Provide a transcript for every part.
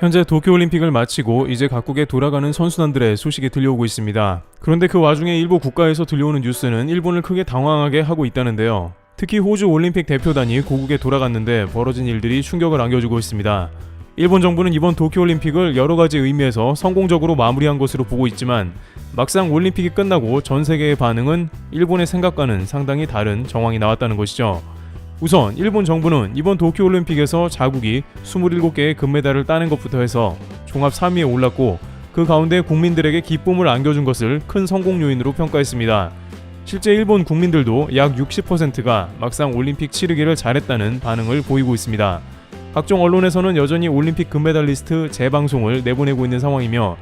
현재 도쿄올림픽을 마치고 이제 각국에 돌아가는 선수단들의 소식이 들려오고 있습니다. 그런데 그 와중에 일부 국가에서 들려오는 뉴스는 일본을 크게 당황하게 하고 있다는데요. 특히 호주 올림픽 대표단이 고국에 돌아갔는데 벌어진 일들이 충격을 안겨주고 있습니다. 일본 정부는 이번 도쿄올림픽을 여러가지 의미에서 성공적으로 마무리한 것으로 보고 있지만 막상 올림픽이 끝나고 전 세계의 반응은 일본의 생각과는 상당히 다른 정황이 나왔다는 것이죠. 우선 일본 정부는 이번 도쿄올림픽에서 자국이 27개의 금메달을 따는 것부터 해서 종합 3위에 올랐고 그 가운데 국민들에게 기쁨을 안겨준 것을 큰 성공 요인으로 평가했습니다. 실제 일본 국민들도 약 60%가 막상 올림픽 치르기를 잘했다는 반응을 보이고 있습니다. 각종 언론에서는 여전히 올림픽 금메달리스트 재방송을 내보내고 있는 상황이며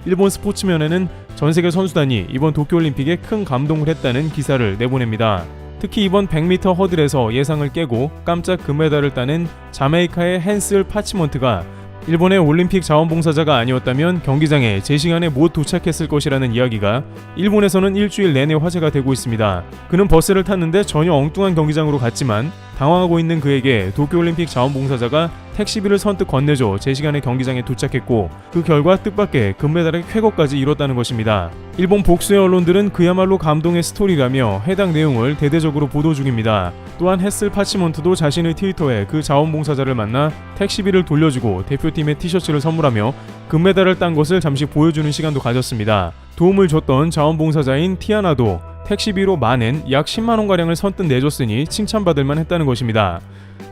일본 스포츠면에는 전세계 선수단이 이번 도쿄올림픽에 큰 감동을 했다는 기사를 내보냅니다. 특히 이번 100m 허들에서 예상을 깨고 깜짝 금메달을 따낸 자메이카의 헨슬 파치먼트가 일본의 올림픽 자원봉사자가 아니었다면 경기장에 제 시간에 못 도착했을 것이라는 이야기가 일본에서는 일주일 내내 화제가 되고 있습니다. 그는 버스를 탔는데 전혀 엉뚱한 경기장으로 갔지만 당황하고 있는 그에게 도쿄올림픽 자원봉사자가 택시비를 선뜻 건네줘 제 시간에 경기장에 도착했고 그 결과 뜻밖의 금메달의 쾌거까지 이뤘다는 것입니다. 일본 복수의 언론들은 그야말로 감동의 스토리라며 해당 내용을 대대적으로 보도 중입니다. 또한 헨슬 파치먼트도 자신의 트위터에 그 자원봉사자를 만나 택시비를 돌려주고 대표팀의 티셔츠를 선물하며 금메달을 딴 것을 잠시 보여주는 시간도 가졌습니다. 도움을 줬던 자원봉사자인 티아나도 택시비로 만엔 약 10만원가량을 선뜻 내줬으니 칭찬받을만 했다는 것입니다.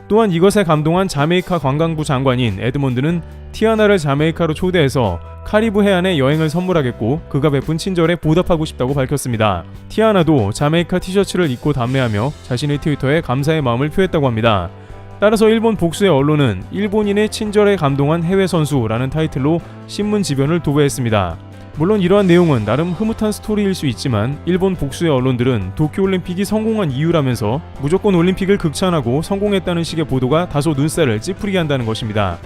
또한 이것에 감동한 자메이카 관광부 장관인 에드먼드는 티아나를 자메이카로 초대해서 카리브 해안에 여행을 선물하겠고 그가 베푼 친절에 보답하고 싶다고 밝혔습니다. 티아나도 자메이카 티셔츠를 입고 답례하며 자신의 트위터에 감사의 마음을 표했다고 합니다. 따라서 일본 복수의 언론은 일본인의 친절에 감동한 해외 선수라는 타이틀로 신문 지변을 도배했습니다. 물론 이러한 내용은 나름 흐뭇한 스토리일 수 있지만 일본 복수의 언론들은 도쿄올림픽이 성공한 이유라면서 무조건 올림픽을 극찬하고 성공했다는 식의 보도가 다소 눈살을 찌푸리게 한다는 것입니다.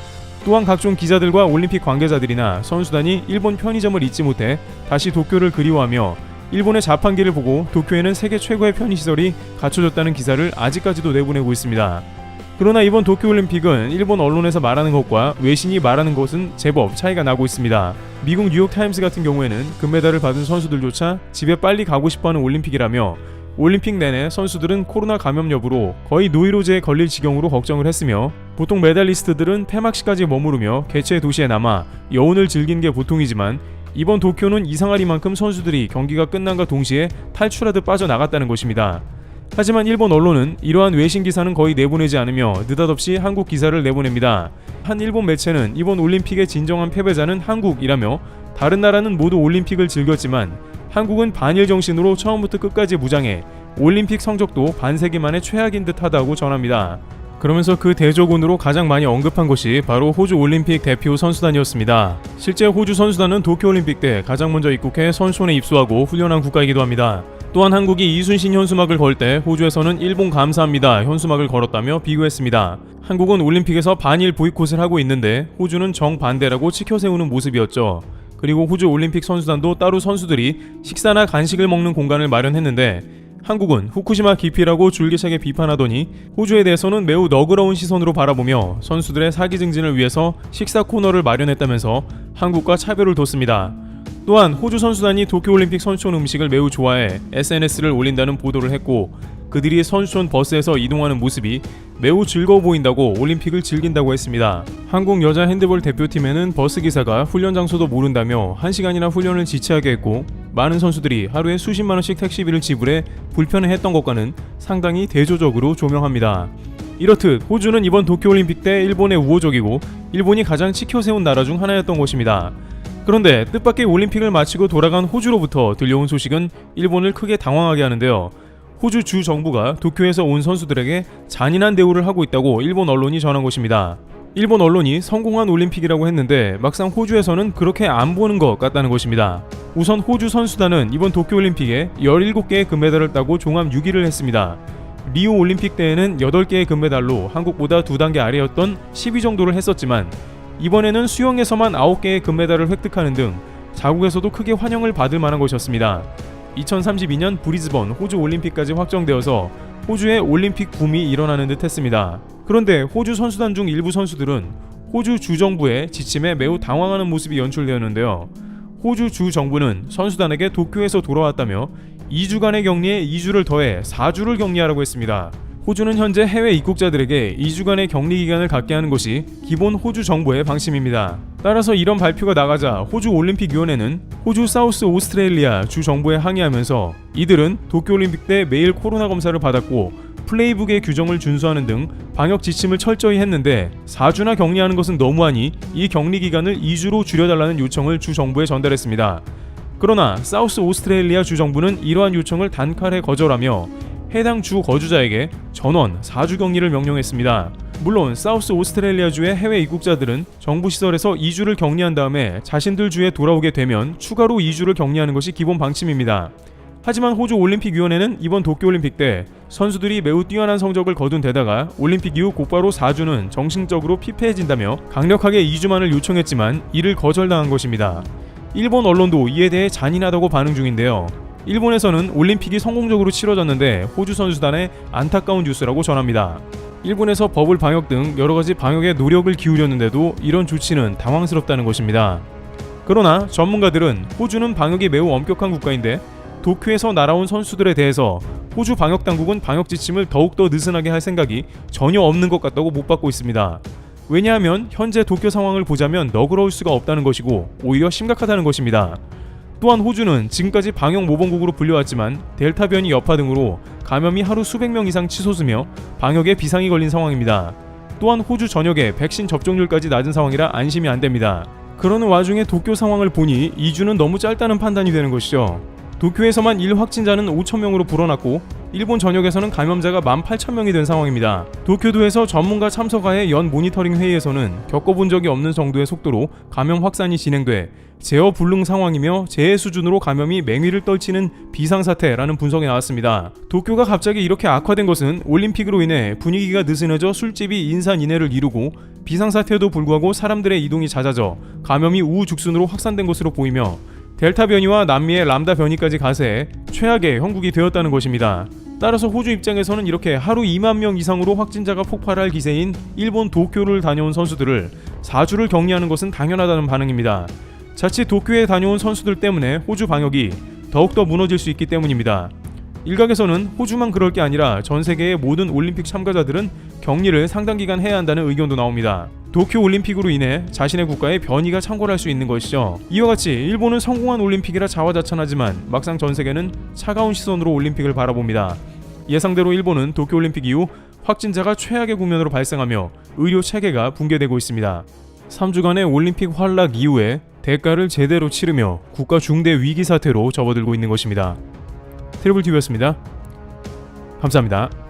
또한 각종 기자들과 올림픽 관계자들이나 선수단이 일본 편의점을 잊지 못해 다시 도쿄를 그리워하며 일본의 자판기를 보고 도쿄에는 세계 최고의 편의시설이 갖춰졌다는 기사를 아직까지도 내보내고 있습니다. 그러나 이번 도쿄올림픽은 일본 언론에서 말하는 것과 외신이 말하는 것은 제법 차이가 나고 있습니다. 미국 뉴욕타임스 같은 경우에는 금메달을 받은 선수들조차 집에 빨리 가고 싶어하는 올림픽이라며 올림픽 내내 선수들은 코로나 감염 여부로 거의 노이로제에 걸릴 지경으로 걱정을 했으며 보통 메달리스트들은 폐막식까지 머무르며 개최 도시에 남아 여운을 즐기는 게 보통이지만 이번 도쿄는 이상하리만큼 선수들이 경기가 끝난과 동시에 탈출하듯 빠져나갔다는 것입니다. 하지만 일본 언론은 이러한 외신 기사는 거의 내보내지 않으며 느닷없이 한국 기사를 내보냅니다. 한 일본 매체는 이번 올림픽의 진정한 패배자는 한국이라며 다른 나라는 모두 올림픽을 즐겼지만 한국은 반일 정신으로 처음부터 끝까지 무장해 올림픽 성적도 반세기 만에 최악인 듯하다고 전합니다. 그러면서 그 대조군으로 가장 많이 언급한 것이 바로 호주 올림픽 대표 선수단이었습니다. 실제 호주 선수단은 도쿄올림픽 때 가장 먼저 입국해 선수촌에 입소하고 훈련한 국가이기도 합니다. 또한 한국이 이순신 현수막을 걸 때 호주에서는 일본 감사합니다 현수막을 걸었다며 비교했습니다. 한국은 올림픽에서 반일 보이콧을 하고 있는데 호주는 정반대라고 치켜세우는 모습이었죠. 그리고 호주 올림픽 선수단도 따로 선수들이 식사나 간식을 먹는 공간을 마련했는데 한국은 후쿠시마 기피라고 줄기차게 비판하더니 호주에 대해서는 매우 너그러운 시선으로 바라보며 선수들의 사기 증진을 위해서 식사 코너를 마련했다면서 한국과 차별을 뒀습니다. 또한 호주 선수단이 도쿄올림픽 선수촌 음식을 매우 좋아해 SNS를 올린다는 보도를 했고 그들이 선수촌 버스에서 이동하는 모습이 매우 즐거워 보인다고 올림픽을 즐긴다고 했습니다. 한국 여자 핸드볼 대표팀에는 버스기사가 훈련 장소도 모른다며 1시간이나 훈련을 지체하게 했고 많은 선수들이 하루에 수십만원씩 택시비를 지불해 불편해했던 것과는 상당히 대조적으로 조명합니다. 이렇듯 호주는 이번 도쿄올림픽 때 일본의 우호적이고 일본이 가장 치켜세운 나라 중 하나였던 것입니다. 그런데 뜻밖의 올림픽을 마치고 돌아간 호주로부터 들려온 소식은 일본을 크게 당황하게 하는데요. 호주 주 정부가 도쿄에서 온 선수들에게 잔인한 대우를 하고 있다고 일본 언론이 전한 것입니다. 일본 언론이 성공한 올림픽이라고 했는데 막상 호주에서는 그렇게 안 보는 것 같다는 것입니다. 우선 호주 선수단은 이번 도쿄올림픽에 17개의 금메달을 따고 종합 6위를 했습니다. 리우 올림픽 때에는 8개의 금메달로 한국보다 2단계 아래였던 10위 정도를 했었지만 이번에는 수영에서만 9개의 금메달을 획득하는 등 자국에서도 크게 환영을 받을 만한 것이었습니다. 2032년 브리즈번 호주 올림픽까지 확정되어서 호주의 올림픽 붐이 일어나는 듯 했습니다. 그런데 호주 선수단 중 일부 선수들은 호주 주정부의 지침에 매우 당황하는 모습이 연출되었는데요. 호주 주정부는 선수단에게 도쿄에서 돌아왔다며 2주간의 격리에 2주를 더해 4주를 격리하라고 했습니다. 호주는 현재 해외 입국자들에게 2주간의 격리 기간을 갖게 하는 것이 기본 호주 정부의 방침입니다. 따라서 이런 발표가 나가자 호주 올림픽위원회는 호주 사우스 오스트레일리아 주 정부에 항의하면서 이들은 도쿄올림픽 때 매일 코로나 검사를 받았고 플레이북의 규정을 준수하는 등 방역 지침을 철저히 했는데 4주나 격리하는 것은 너무하니 이 격리 기간을 2주로 줄여달라는 요청을 주 정부에 전달했습니다. 그러나 사우스 오스트레일리아 주 정부는 이러한 요청을 단칼에 거절하며 해당 주 거주자에게 전원 4주 격리를 명령했습니다. 물론 사우스 오스트레일리아주의 해외 입국자들은 정부 시설에서 2주를 격리한 다음에 자신들 주에 돌아오게 되면 추가로 2주를 격리하는 것이 기본 방침입니다. 하지만 호주 올림픽위원회는 이번 도쿄올림픽 때 선수들이 매우 뛰어난 성적을 거둔 데다가 올림픽 이후 곧바로 4주는 정신적으로 피폐해진다며 강력하게 2주만을 요청했지만 이를 거절당한 것입니다. 일본 언론도 이에 대해 잔인하다고 반응 중인데요. 일본에서는 올림픽이 성공적으로 치러졌는데 호주 선수단의 안타까운 뉴스라고 전합니다. 일본에서 버블 방역 등 여러가지 방역에 노력을 기울였는데도 이런 조치는 당황스럽다는 것입니다. 그러나 전문가들은 호주는 방역이 매우 엄격한 국가인데 도쿄에서 날아온 선수들에 대해서 호주 방역당국은 방역 지침을 더욱더 느슨하게 할 생각이 전혀 없는 것 같다고 못 받고 있습니다. 왜냐하면 현재 도쿄 상황을 보자면 너그러울 수가 없다는 것이고 오히려 심각하다는 것입니다. 또한 호주는 지금까지 방역 모범국으로 불려왔지만 델타 변이 여파 등으로 감염이 하루 수백 명 이상 치솟으며 방역에 비상이 걸린 상황입니다. 또한 호주 전역의 백신 접종률까지 낮은 상황이라 안심이 안 됩니다. 그러는 와중에 도쿄 상황을 보니 2주는 너무 짧다는 판단이 되는 것이죠. 도쿄에서만 1확진자는 5,000명으로 불어났고 일본 전역에서는 감염자가 18,000명이 된 상황입니다. 도쿄도에서 전문가 참석하의 연 모니터링 회의에서는 겪어본 적이 없는 정도의 속도로 감염 확산이 진행돼 제어 불능 상황이며 재해 수준으로 감염이 맹위를 떨치는 비상사태라는 분석이 나왔습니다. 도쿄가 갑자기 이렇게 악화된 것은 올림픽으로 인해 분위기가 느슨해져 술집이 인산인해를 이루고 비상사태에도 불구하고 사람들의 이동이 잦아져 감염이 우후죽순으로 확산된 것으로 보이며 델타 변이와 남미의 람다 변이까지 가세해 최악의 형국이 되었다는 것입니다. 따라서 호주 입장에서는 이렇게 하루 2만 명 이상으로 확진자가 폭발할 기세인 일본 도쿄를 다녀온 선수들을 4주를 격리하는 것은 당연하다는 반응입니다. 자칫 도쿄에 다녀온 선수들 때문에 호주 방역이 더욱더 무너질 수 있기 때문입니다. 일각에서는 호주만 그럴 게 아니라 전 세계의 모든 올림픽 참가자들은 격리를 상당 기간 해야 한다는 의견도 나옵니다. 도쿄 올림픽으로 인해 자신의 국가의 변이가 창궐할 수 있는 것이죠. 이와 같이 일본은 성공한 올림픽이라 자화자찬하지만 막상 전 세계는 차가운 시선으로 올림픽을 바라봅니다. 예상대로 일본은 도쿄올림픽 이후 확진자가 최악의 국면으로 발생하며 의료 체계가 붕괴되고 있습니다. 3주간의 올림픽 활락 이후에 대가를 제대로 치르며 국가 중대 위기 사태로 접어들고 있는 것입니다. 트리블TV였습니다. 감사합니다.